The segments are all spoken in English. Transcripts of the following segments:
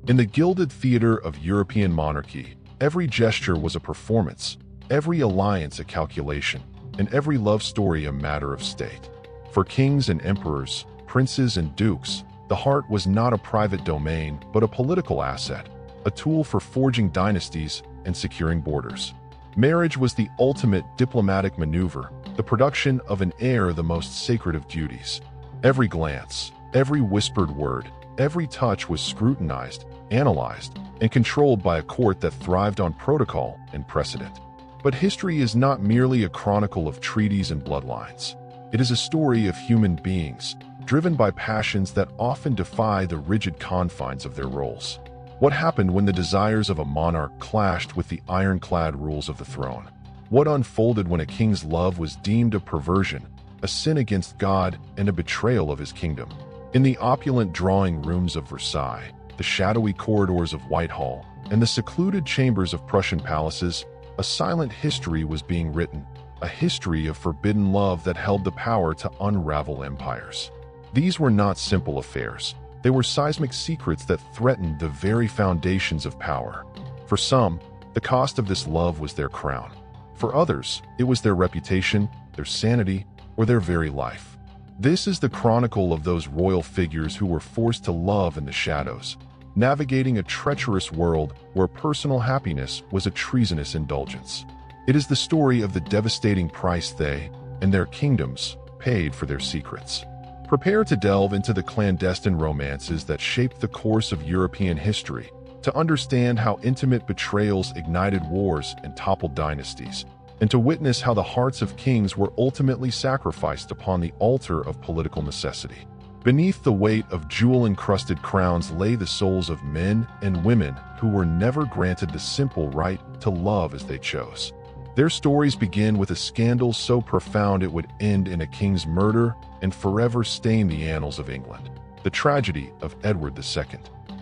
In the gilded theater of European monarchy, every gesture was a performance, every alliance a calculation, and every love story a matter of state. For kings and emperors, princes and dukes, the heart was not a private domain but a political asset, a tool for forging dynasties and securing borders. Marriage was the ultimate diplomatic maneuver, the production of an heir the most sacred of duties. Every glance, every whispered word, every touch was scrutinized, analyzed, and controlled by a court that thrived on protocol and precedent. But history is not merely a chronicle of treaties and bloodlines. It is a story of human beings, driven by passions that often defy the rigid confines of their roles. What happened when the desires of a monarch clashed with the ironclad rules of the throne? What unfolded when a king's love was deemed a perversion, a sin against God, and a betrayal of his kingdom? In the opulent drawing rooms of Versailles, the shadowy corridors of Whitehall, and the secluded chambers of Prussian palaces, a silent history was being written, a history of forbidden love that held the power to unravel empires. These were not simple affairs. They were seismic secrets that threatened the very foundations of power. For some, the cost of this love was their crown. For others, it was their reputation, their sanity, or their very life. This is the chronicle of those royal figures who were forced to love in the shadows, navigating a treacherous world where personal happiness was a treasonous indulgence. It is the story of the devastating price they and their kingdoms paid for their secrets. Prepare to delve into the clandestine romances that shaped the course of European history, to understand how intimate betrayals ignited wars and toppled dynasties, and to witness how the hearts of kings were ultimately sacrificed upon the altar of political necessity. Beneath the weight of jewel-encrusted crowns lay the souls of men and women who were never granted the simple right to love as they chose. Their stories begin with a scandal so profound it would end in a king's murder and forever stain the annals of England: the tragedy of Edward II.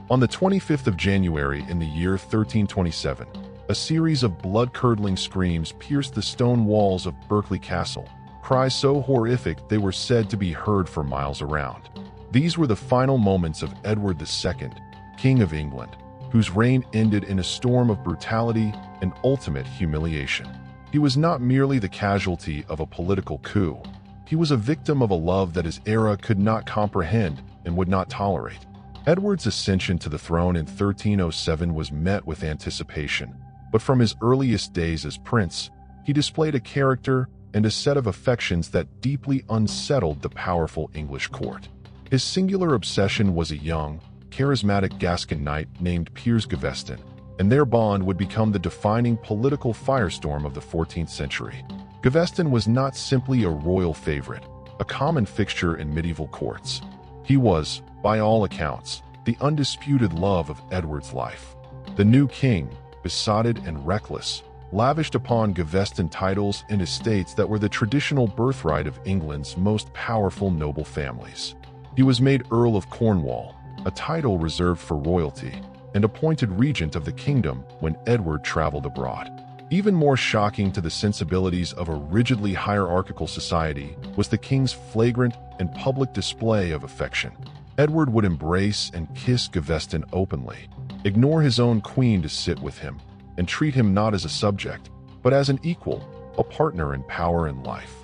On the 25th of January in the year 1327, a series of blood-curdling screams pierced the stone walls of Berkeley Castle, cries so horrific they were said to be heard for miles around. These were the final moments of Edward II, King of England, whose reign ended in a storm of brutality and ultimate humiliation. He was not merely the casualty of a political coup. He was a victim of a love that his era could not comprehend and would not tolerate. Edward's ascension to the throne in 1307 was met with anticipation, but from his earliest days as prince, he displayed a character and a set of affections that deeply unsettled the powerful English court. His singular obsession was a young, charismatic Gascon knight named Piers Gaveston, and their bond would become the defining political firestorm of the 14th century. Gaveston was not simply a royal favorite, a common fixture in medieval courts. He was, by all accounts, the undisputed love of Edward's life. The new king, besotted and reckless, lavished upon Gaveston titles and estates that were the traditional birthright of England's most powerful noble families. He was made Earl of Cornwall, a title reserved for royalty, and appointed regent of the kingdom when Edward traveled abroad. Even more shocking to the sensibilities of a rigidly hierarchical society was the king's flagrant and public display of affection. Edward would embrace and kiss Gaveston openly, ignore his own queen to sit with him, and treat him not as a subject, but as an equal, a partner in power and life.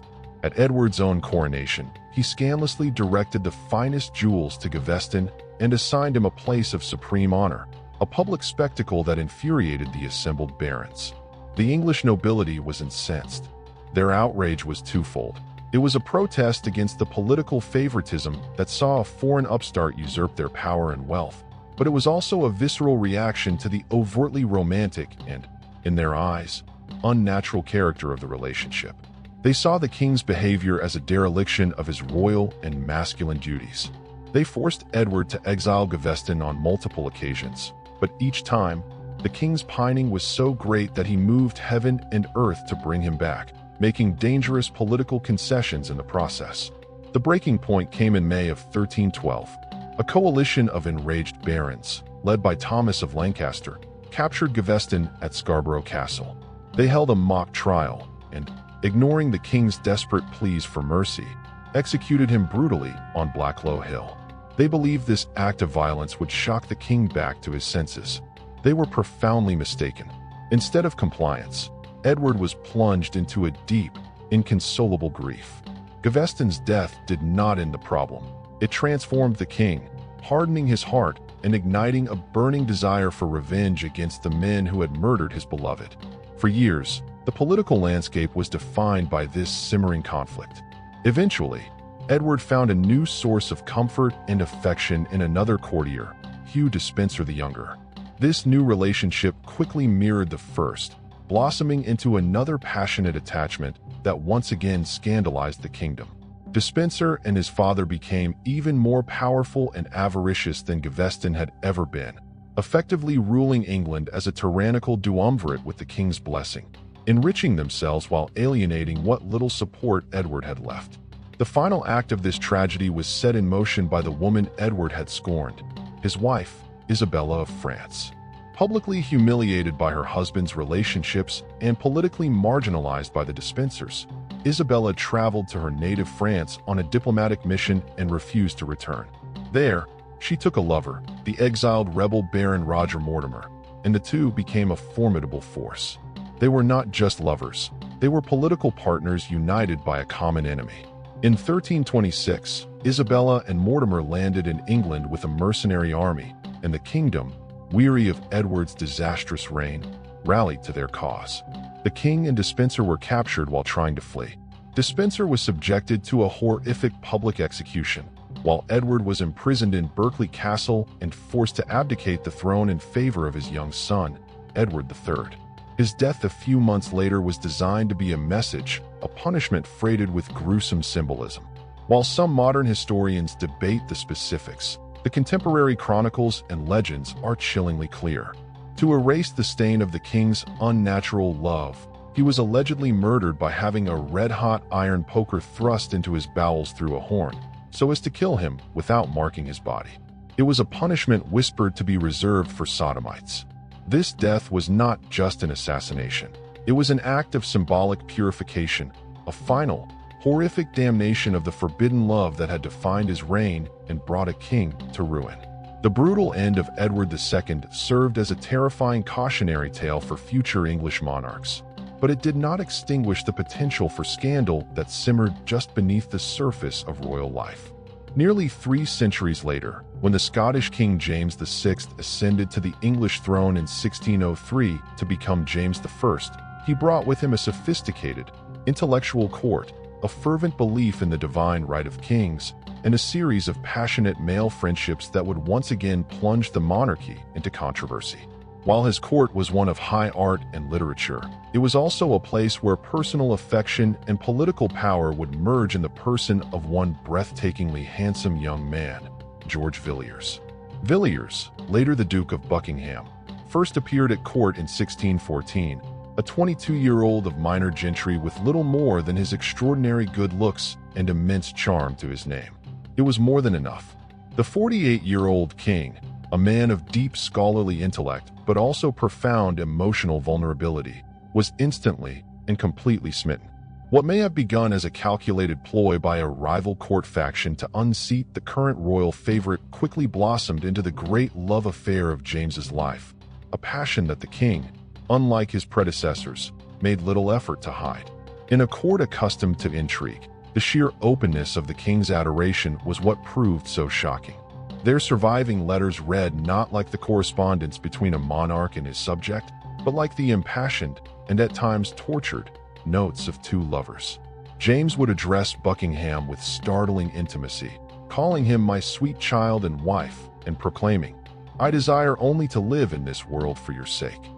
At Edward's own coronation, he scandalously directed the finest jewels to Gaveston and assigned him a place of supreme honor, a public spectacle that infuriated the assembled barons. The English nobility was incensed. Their outrage was twofold. It was a protest against the political favoritism that saw a foreign upstart usurp their power and wealth, but it was also a visceral reaction to the overtly romantic and, in their eyes, unnatural character of the relationship. They saw the king's behavior as a dereliction of his royal and masculine duties. They forced Edward to exile Gaveston on multiple occasions, but each time, the king's pining was so great that he moved heaven and earth to bring him back, making dangerous political concessions in the process. The breaking point came in May of 1312. A coalition of enraged barons, led by Thomas of Lancaster, captured Gaveston at Scarborough Castle. They held a mock trial and, ignoring the king's desperate pleas for mercy, executed him brutally on Blacklow Hill. They believed this act of violence would shock the king back to his senses. They were profoundly mistaken. Instead of compliance, Edward was plunged into a deep, inconsolable grief. Gaveston's death did not end the problem. It transformed the king, hardening his heart and igniting a burning desire for revenge against the men who had murdered his beloved. For years, the political landscape was defined by this simmering conflict. Eventually, Edward found a new source of comfort and affection in another courtier, Hugh Despencer the Younger. This new relationship quickly mirrored the first, blossoming into another passionate attachment that once again scandalized the kingdom. Despencer and his father became even more powerful and avaricious than Gaveston had ever been, effectively ruling England as a tyrannical duumvirate with the king's blessing, enriching themselves while alienating what little support Edward had left. The final act of this tragedy was set in motion by the woman Edward had scorned, his wife, Isabella of France. Publicly humiliated by her husband's relationships and politically marginalized by the Despensers, Isabella traveled to her native France on a diplomatic mission and refused to return. There, she took a lover, the exiled rebel Baron Roger Mortimer, and the two became a formidable force. They were not just lovers, they were political partners united by a common enemy. In 1326, Isabella and Mortimer landed in England with a mercenary army, and the kingdom, weary of Edward's disastrous reign, rallied to their cause. The king and Despencer were captured while trying to flee. Despencer was subjected to a horrific public execution, while Edward was imprisoned in Berkeley Castle and forced to abdicate the throne in favor of his young son, Edward III. His death a few months later was designed to be a message, a punishment freighted with gruesome symbolism. While some modern historians debate the specifics, the contemporary chronicles and legends are chillingly clear. To erase the stain of the king's unnatural love, he was allegedly murdered by having a red-hot iron poker thrust into his bowels through a horn, so as to kill him without marking his body. It was a punishment whispered to be reserved for sodomites. This death was not just an assassination. It was an act of symbolic purification, a final, horrific damnation of the forbidden love that had defined his reign and brought a king to ruin. The brutal end of Edward II served as a terrifying cautionary tale for future English monarchs, but it did not extinguish the potential for scandal that simmered just beneath the surface of royal life. Nearly 3 centuries later, when the Scottish King James VI ascended to the English throne in 1603 to become James I, he brought with him a sophisticated, intellectual court, a fervent belief in the divine right of kings, and a series of passionate male friendships that would once again plunge the monarchy into controversy. While his court was one of high art and literature, it was also a place where personal affection and political power would merge in the person of one breathtakingly handsome young man, George Villiers. Villiers, later the Duke of Buckingham, first appeared at court in 1614, a 22-year-old of minor gentry with little more than his extraordinary good looks and immense charm to his name. It was more than enough. The 48-year-old king, a man of deep scholarly intellect but also profound emotional vulnerability, was instantly and completely smitten. What may have begun as a calculated ploy by a rival court faction to unseat the current royal favorite quickly blossomed into the great love affair of James's life, a passion that the king, unlike his predecessors, made little effort to hide. In a court accustomed to intrigue, the sheer openness of the king's adoration was what proved so shocking. Their surviving letters read not like the correspondence between a monarch and his subject, but like the impassioned, and at times tortured, notes of 2 lovers. James would address Buckingham with startling intimacy, calling him my sweet child and wife, and proclaiming, "I desire only to live in this world for your sake."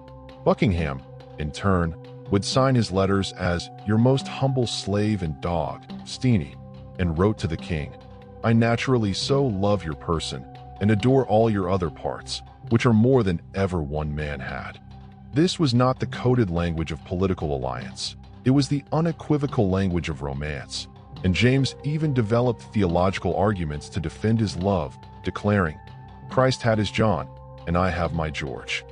Buckingham, in turn, would sign his letters as your most humble slave and dog, Steenie, and wrote to the king, "I naturally so love your person and adore all your other parts, which are more than ever one man had." This was not the coded language of political alliance. It was the unequivocal language of romance, and James even developed theological arguments to defend his love, declaring, "Christ had his John, and I have my George."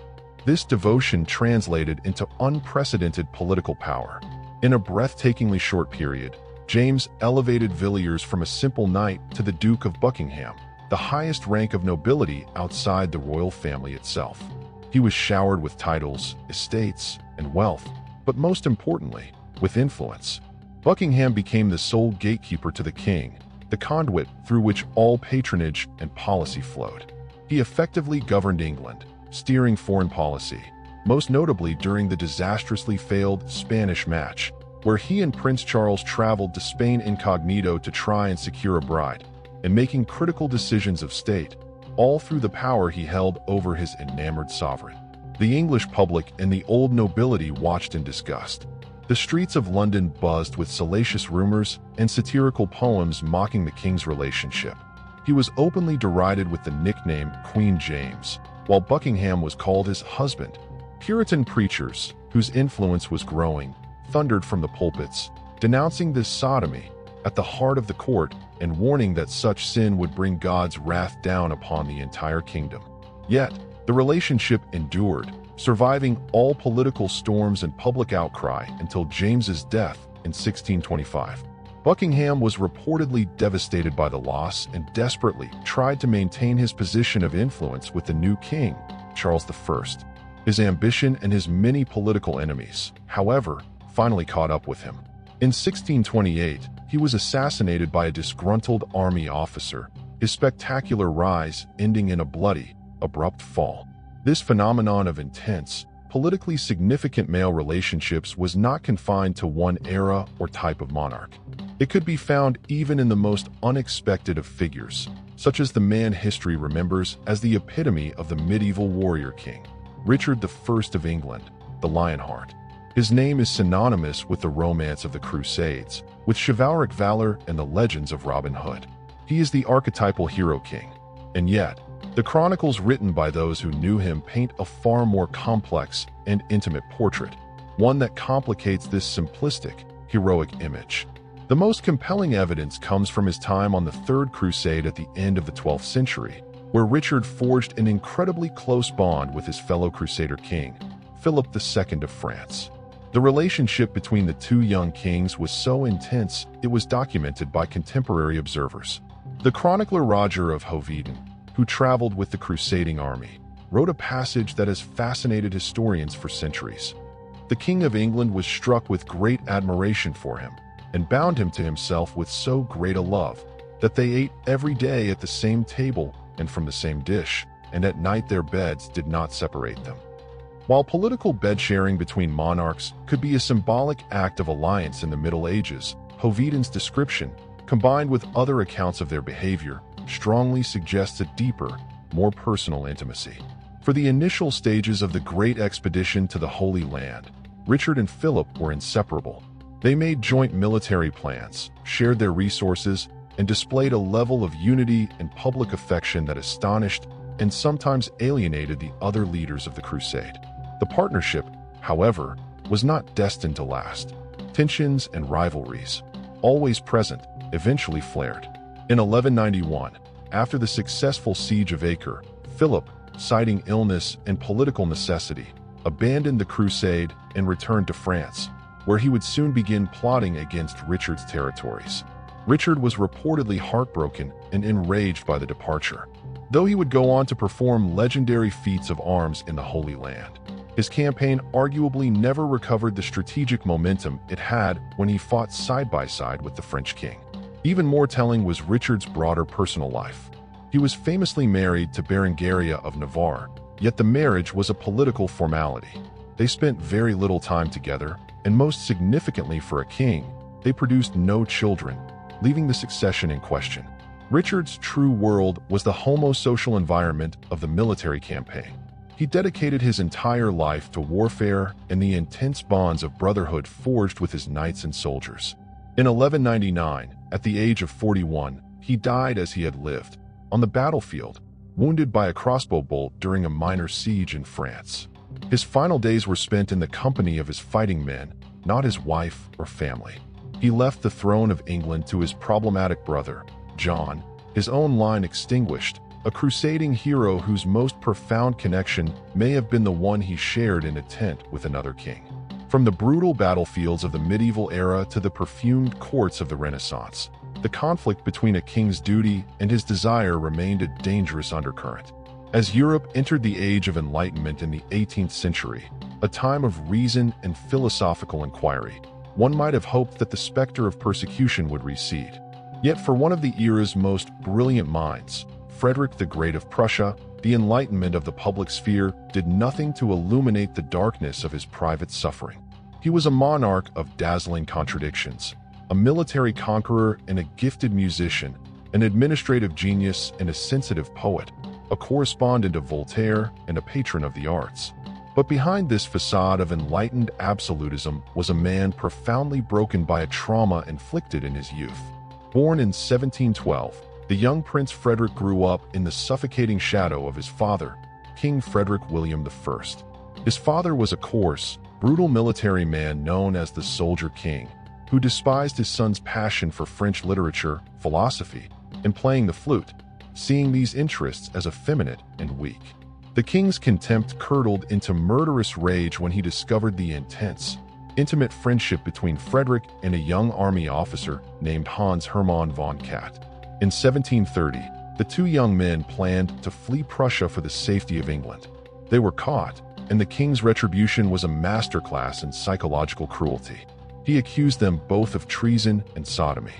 This devotion translated into unprecedented political power. In a breathtakingly short period, James elevated Villiers from a simple knight to the Duke of Buckingham, the highest rank of nobility outside the royal family itself. He was showered with titles, estates, and wealth, but most importantly, with influence. Buckingham became the sole gatekeeper to the king, the conduit through which all patronage and policy flowed. He effectively governed England, steering foreign policy, most notably during the disastrously failed Spanish match, where he and Prince Charles traveled to Spain incognito to try and secure a bride, and making critical decisions of state, all through the power he held over his enamored sovereign. The English public and the old nobility watched in disgust. The streets of London buzzed with salacious rumors and satirical poems mocking the king's relationship. He was openly derided with the nickname Queen James, while Buckingham was called his husband. Puritan preachers, whose influence was growing, thundered from the pulpits, denouncing this sodomy at the heart of the court and warning that such sin would bring God's wrath down upon the entire kingdom. Yet, the relationship endured, surviving all political storms and public outcry until James's death in 1625. Buckingham was reportedly devastated by the loss and desperately tried to maintain his position of influence with the new king, Charles I. His ambition and his many political enemies, however, finally caught up with him. In 1628, he was assassinated by a disgruntled army officer, his spectacular rise ending in a bloody, abrupt fall. This phenomenon of intense, politically significant male relationships was not confined to one era or type of monarch. It could be found even in the most unexpected of figures, such as the man history remembers as the epitome of the medieval warrior king, Richard I of England, the Lionheart. His name is synonymous with the romance of the Crusades, with chivalric valor and the legends of Robin Hood. He is the archetypal hero king, and yet, the chronicles written by those who knew him paint a far more complex and intimate portrait, one that complicates this simplistic, heroic image. The most compelling evidence comes from his time on the Third Crusade at the end of the 12th century, where Richard forged an incredibly close bond with his fellow Crusader king, Philip II of France. The relationship between the two young kings was so intense it was documented by contemporary observers. The chronicler Roger of Hoveden, who traveled with the crusading army, wrote a passage that has fascinated historians for centuries. The King of England was struck with great admiration for him, and bound him to himself with so great a love, that they ate every day at the same table and from the same dish, and at night their beds did not separate them. While political bed-sharing between monarchs could be a symbolic act of alliance in the Middle Ages, Hoveden's description, combined with other accounts of their behavior, strongly suggests a deeper, more personal intimacy. For the initial stages of the Great Expedition to the Holy Land, Richard and Philip were inseparable. They made joint military plans, shared their resources, and displayed a level of unity and public affection that astonished and sometimes alienated the other leaders of the crusade. The partnership, however, was not destined to last. Tensions and rivalries, always present, eventually flared. In 1191, after the successful siege of Acre, Philip, citing illness and political necessity, abandoned the crusade and returned to France, where he would soon begin plotting against Richard's territories. Richard was reportedly heartbroken and enraged by the departure, though he would go on to perform legendary feats of arms in the Holy Land. His campaign arguably never recovered the strategic momentum it had when he fought side by side with the French king. Even more telling was Richard's broader personal life. He was famously married to Berengaria of Navarre, yet the marriage was a political formality. They spent very little time together, and most significantly for a king, they produced no children, leaving the succession in question. Richard's true world was the homosocial environment of the military campaign. He dedicated his entire life to warfare and the intense bonds of brotherhood forged with his knights and soldiers. In 1199, at the age of 41, he died as he had lived, on the battlefield, wounded by a crossbow bolt during a minor siege in France. His final days were spent in the company of his fighting men, not his wife or family. He left the throne of England to his problematic brother, John, his own line extinguished, a crusading hero whose most profound connection may have been the one he shared in a tent with another king. From the brutal battlefields of the medieval era to the perfumed courts of the Renaissance, the conflict between a king's duty and his desire remained a dangerous undercurrent. As Europe entered the Age of Enlightenment in the 18th century, a time of reason and philosophical inquiry, one might have hoped that the specter of persecution would recede. Yet for one of the era's most brilliant minds, Frederick the Great of Prussia, the enlightenment of the public sphere did nothing to illuminate the darkness of his private suffering. He was a monarch of dazzling contradictions, a military conqueror and a gifted musician, an administrative genius and a sensitive poet, a correspondent of Voltaire and a patron of the arts. But behind this facade of enlightened absolutism was a man profoundly broken by a trauma inflicted in his youth. Born in 1712, the young Prince Frederick grew up in the suffocating shadow of his father, King Frederick William I. His father was a coarse, brutal military man known as the Soldier King, who despised his son's passion for French literature, philosophy, and playing the flute, seeing these interests as effeminate and weak. The king's contempt curdled into murderous rage when he discovered the intense, intimate friendship between Frederick and a young army officer named Hans Hermann von Katt. In 1730, the two young men planned to flee Prussia for the safety of England. They were caught, and the king's retribution was a masterclass in psychological cruelty. He accused them both of treason and sodomy.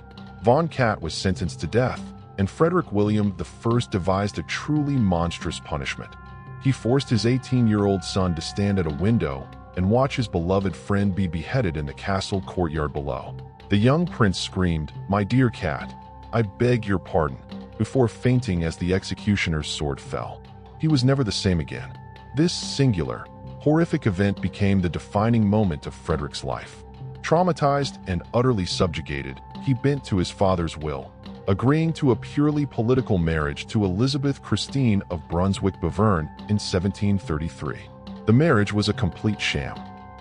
Von Katt was sentenced to death, and Frederick William I devised a truly monstrous punishment. He forced his 18-year-old son to stand at a window and watch his beloved friend be beheaded in the castle courtyard below. The young prince screamed, "My dear Katt, I beg your pardon," before fainting as the executioner's sword fell. He was never the same again. This singular, horrific event became the defining moment of Frederick's life. Traumatized and utterly subjugated, he bent to his father's will, agreeing to a purely political marriage to Elizabeth Christine of Brunswick-Bevern in 1733. The marriage was a complete sham.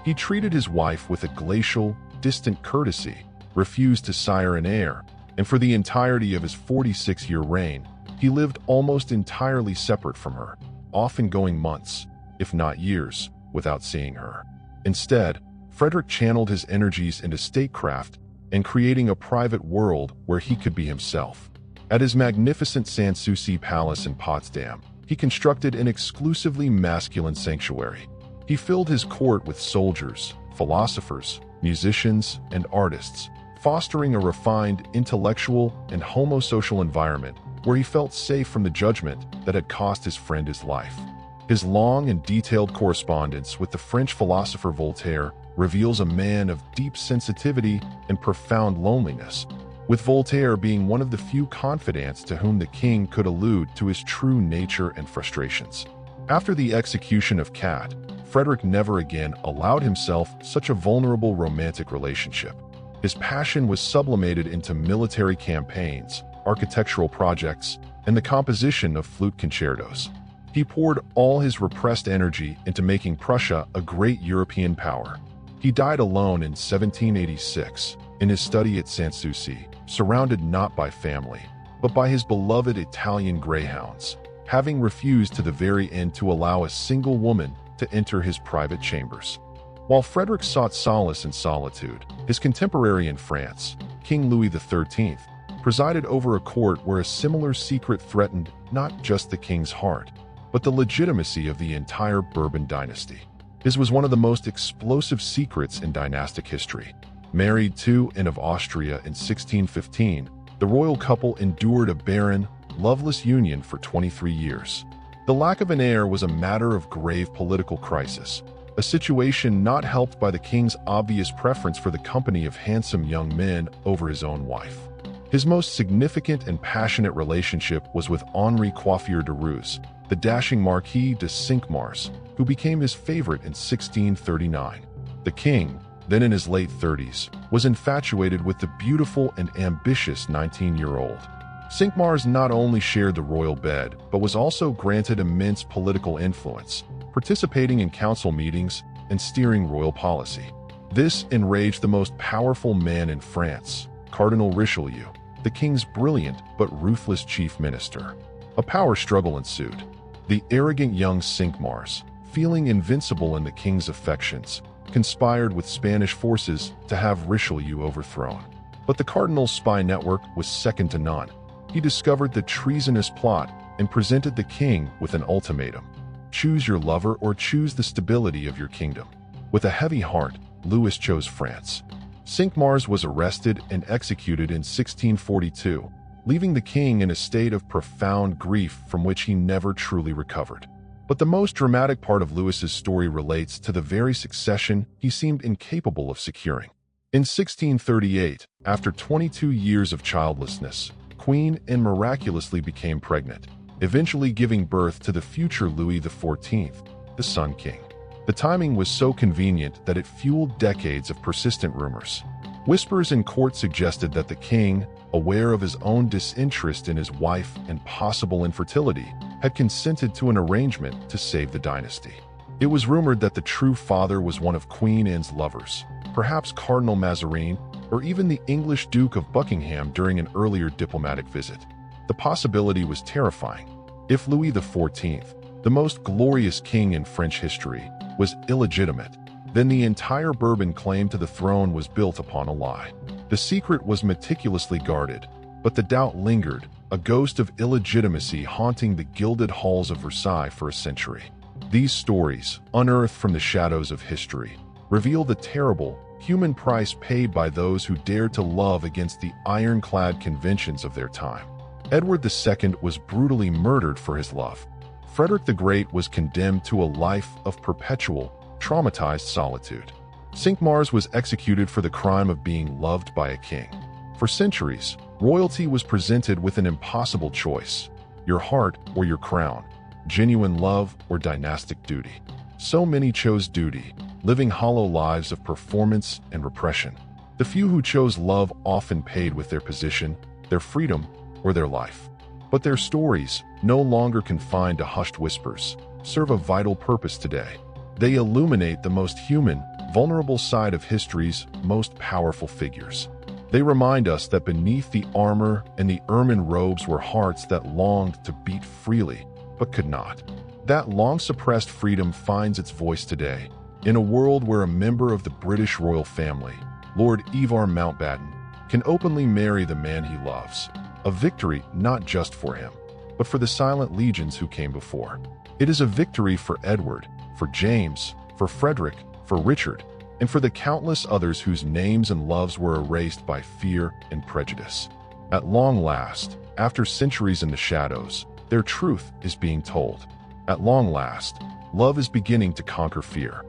He treated his wife with a glacial, distant courtesy, refused to sire an heir, and for the entirety of his 46-year reign, he lived almost entirely separate from her, often going months, if not years, without seeing her. Instead, Frederick channeled his energies into statecraft and creating a private world where he could be himself. At his magnificent Sanssouci palace in Potsdam, he constructed an exclusively masculine sanctuary. He filled his court with soldiers, philosophers, musicians, and artists, fostering a refined, intellectual, and homosocial environment where he felt safe from the judgment that had cost his friend his life. His long and detailed correspondence with the French philosopher Voltaire reveals a man of deep sensitivity and profound loneliness, with Voltaire being one of the few confidants to whom the king could allude to his true nature and frustrations. After the execution of Katt, Frederick never again allowed himself such a vulnerable romantic relationship. His passion was sublimated into military campaigns, architectural projects, and the composition of flute concertos. He poured all his repressed energy into making Prussia a great European power. He died alone in 1786, in his study at Sanssouci, surrounded not by family, but by his beloved Italian greyhounds, having refused to the very end to allow a single woman to enter his private chambers. While Frederick sought solace in solitude, his contemporary in France, King Louis XIII, presided over a court where a similar secret threatened not just the king's heart, but the legitimacy of the entire Bourbon dynasty. His was one of the most explosive secrets in dynastic history. Married to Anne of Austria in 1615, the royal couple endured a barren, loveless union for 23 years. The lack of an heir was a matter of grave political crisis, a situation not helped by the king's obvious preference for the company of handsome young men over his own wife. His most significant and passionate relationship was with Henri Coiffure de Ruse, the dashing Marquis de Cinq-Mars, who became his favorite in 1639. The king, then in his late 30s, was infatuated with the beautiful and ambitious 19-year-old. Cinq-Mars not only shared the royal bed, but was also granted immense political influence, participating in council meetings and steering royal policy. This enraged the most powerful man in France, Cardinal Richelieu, the king's brilliant but ruthless chief minister. A power struggle ensued. The arrogant young Cinq-Mars, feeling invincible in the king's affections, conspired with Spanish forces to have Richelieu overthrown. But the cardinal's spy network was second to none. He discovered the treasonous plot and presented the king with an ultimatum. Choose your lover or choose the stability of your kingdom. With a heavy heart, Louis chose France. Cinq-Mars was arrested and executed in 1642, leaving the king in a state of profound grief from which he never truly recovered. But the most dramatic part of Louis's story relates to the very succession he seemed incapable of securing. In 1638, after 22 years of childlessness, Queen Anne miraculously became pregnant, eventually giving birth to the future Louis XIV, the Sun King. The timing was so convenient that it fueled decades of persistent rumors. Whispers in court suggested that the king, aware of his own disinterest in his wife and possible infertility, had consented to an arrangement to save the dynasty. It was rumored that the true father was one of Queen Anne's lovers, perhaps Cardinal Mazarin, or even the English Duke of Buckingham during an earlier diplomatic visit. The possibility was terrifying. If Louis XIV, the most glorious king in French history, was illegitimate, then the entire Bourbon claim to the throne was built upon a lie. The secret was meticulously guarded, but the doubt lingered, a ghost of illegitimacy haunting the gilded halls of Versailles for a century. These stories, unearthed from the shadows of history, reveal the terrible, human price paid by those who dared to love against the ironclad conventions of their time. Edward II was brutally murdered for his love. Frederick the Great was condemned to a life of perpetual, traumatized solitude. Cinq-Mars was executed for the crime of being loved by a king. For centuries, royalty was presented with an impossible choice: your heart or your crown, genuine love or dynastic duty. So many chose duty, living hollow lives of performance and repression. The few who chose love often paid with their position, their freedom, or their life. But their stories, no longer confined to hushed whispers, serve a vital purpose today. They illuminate the most human, vulnerable side of history's most powerful figures. They remind us that beneath the armor and the ermine robes were hearts that longed to beat freely, but could not. That long-suppressed freedom finds its voice today, in a world where a member of the British royal family, Lord Ivar Mountbatten, can openly marry the man he loves. A victory not just for him, but for the silent legions who came before. It is a victory for Edward, for James, for Frederick, for Richard, and for the countless others whose names and loves were erased by fear and prejudice. At long last, after centuries in the shadows, their truth is being told. At long last, love is beginning to conquer fear.